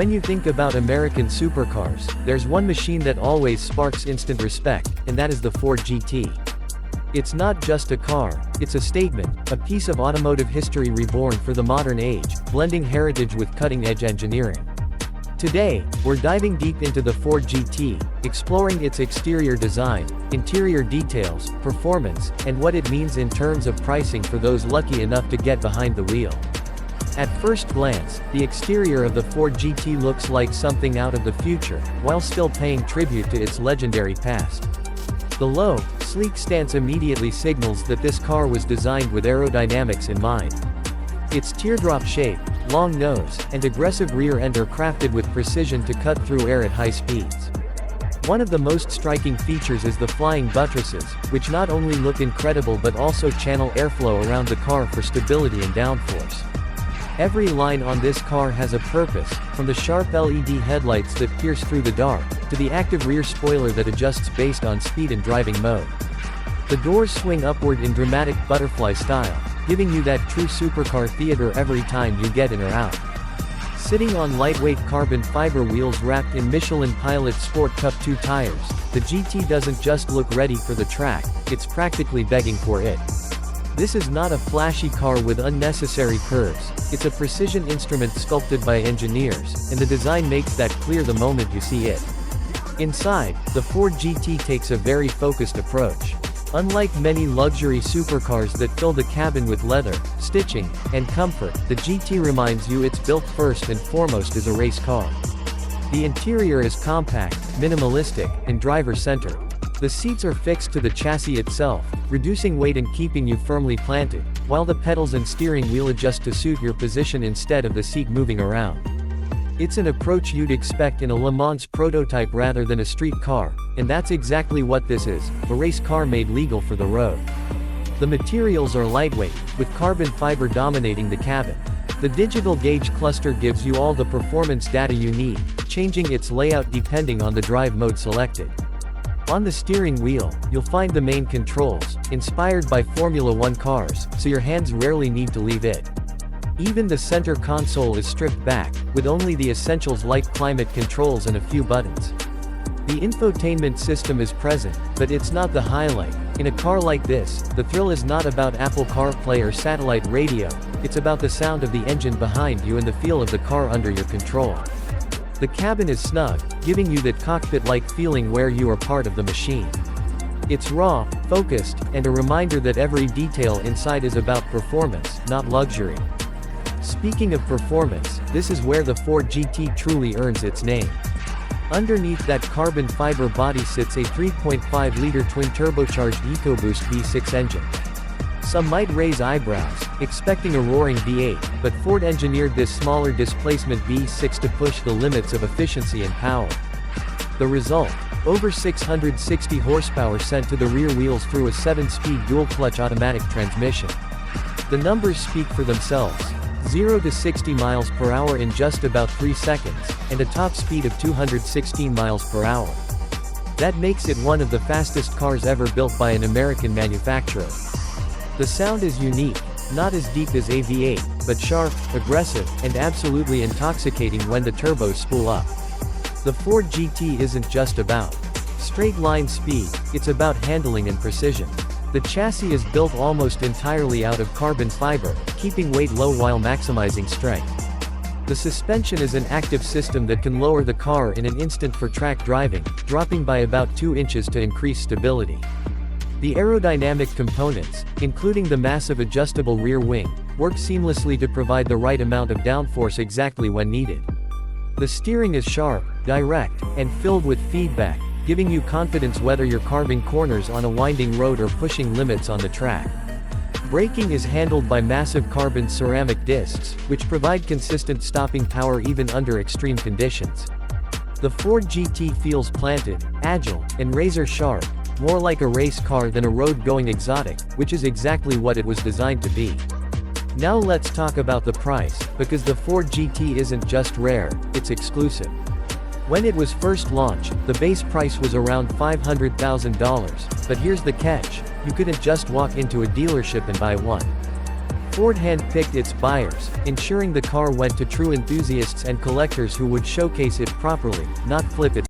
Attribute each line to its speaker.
Speaker 1: When you think about American supercars, there's one machine that always sparks instant respect, and that is the Ford GT. It's not just a car, it's a statement, a piece of automotive history reborn for the modern age, blending heritage with cutting-edge engineering. Today, we're diving deep into the Ford GT, exploring its exterior design, interior details, performance, and what it means in terms of pricing for those lucky enough to get behind the wheel. At first glance, the exterior of the Ford GT looks like something out of the future, while still paying tribute to its legendary past. The low, sleek stance immediately signals that this car was designed with aerodynamics in mind. Its teardrop shape, long nose, and aggressive rear end are crafted with precision to cut through air at high speeds. One of the most striking features is the flying buttresses, which not only look incredible but also channel airflow around the car for stability and downforce. Every line on this car has a purpose, from the sharp LED headlights that pierce through the dark, to the active rear spoiler that adjusts based on speed and driving mode. The doors swing upward in dramatic butterfly style, giving you that true supercar theater every time you get in or out. Sitting on lightweight carbon fiber wheels wrapped in Michelin Pilot Sport Cup 2 tires, the GT doesn't just look ready for the track, it's practically begging for it. This is not a flashy car with unnecessary curves, it's a precision instrument sculpted by engineers, and the design makes that clear the moment you see it. Inside, the Ford GT takes a very focused approach. Unlike many luxury supercars that fill the cabin with leather, stitching, and comfort, the GT reminds you it's built first and foremost as a race car. The interior is compact, minimalistic, and driver-centered. The seats are fixed to the chassis itself, reducing weight and keeping you firmly planted, while the pedals and steering wheel adjust to suit your position instead of the seat moving around. It's an approach you'd expect in a Le Mans prototype rather than a street car, and that's exactly what this is, a race car made legal for the road. The materials are lightweight, with carbon fiber dominating the cabin. The digital gauge cluster gives you all the performance data you need, changing its layout depending on the drive mode selected. On the steering wheel, you'll find the main controls, inspired by Formula One cars, so your hands rarely need to leave it. Even the center console is stripped back, with only the essentials like climate controls and a few buttons. The infotainment system is present, but it's not the highlight. In a car like this, the thrill is not about Apple CarPlay or satellite radio, it's about the sound of the engine behind you and the feel of the car under your control. The cabin is snug, giving you that cockpit-like feeling where you are part of the machine. It's raw, focused, and a reminder that every detail inside is about performance, not luxury. Speaking of performance, this is where the Ford GT truly earns its name. Underneath that carbon fiber body sits a 3.5-liter twin-turbocharged EcoBoost V6 engine. Some might raise eyebrows, expecting a roaring V8, but Ford engineered this smaller displacement V6 to push the limits of efficiency and power. The result? Over 660 horsepower sent to the rear wheels through a 7-speed dual-clutch automatic transmission. The numbers speak for themselves. 0 to 60 miles per hour in just about 3 seconds, and a top speed of 216 miles per hour. That makes it one of the fastest cars ever built by an American manufacturer. The sound is unique, not as deep as a V8, but sharp, aggressive, and absolutely intoxicating when the turbos spool up. The Ford GT isn't just about straight-line speed, it's about handling and precision. The chassis is built almost entirely out of carbon fiber, keeping weight low while maximizing strength. The suspension is an active system that can lower the car in an instant for track driving, dropping by about 2 inches to increase stability. The aerodynamic components, including the massive adjustable rear wing, work seamlessly to provide the right amount of downforce exactly when needed. The steering is sharp, direct, and filled with feedback, giving you confidence whether you're carving corners on a winding road or pushing limits on the track. Braking is handled by massive carbon ceramic discs, which provide consistent stopping power even under extreme conditions. The Ford GT feels planted, agile, and razor-sharp, more like a race car than a road-going exotic, which is exactly what it was designed to be. Now let's talk about the price, because the Ford GT isn't just rare, it's exclusive. When it was first launched, the base price was around $500,000, but here's the catch, you couldn't just walk into a dealership and buy one. Ford handpicked its buyers, ensuring the car went to true enthusiasts and collectors who would showcase it properly, not flip it.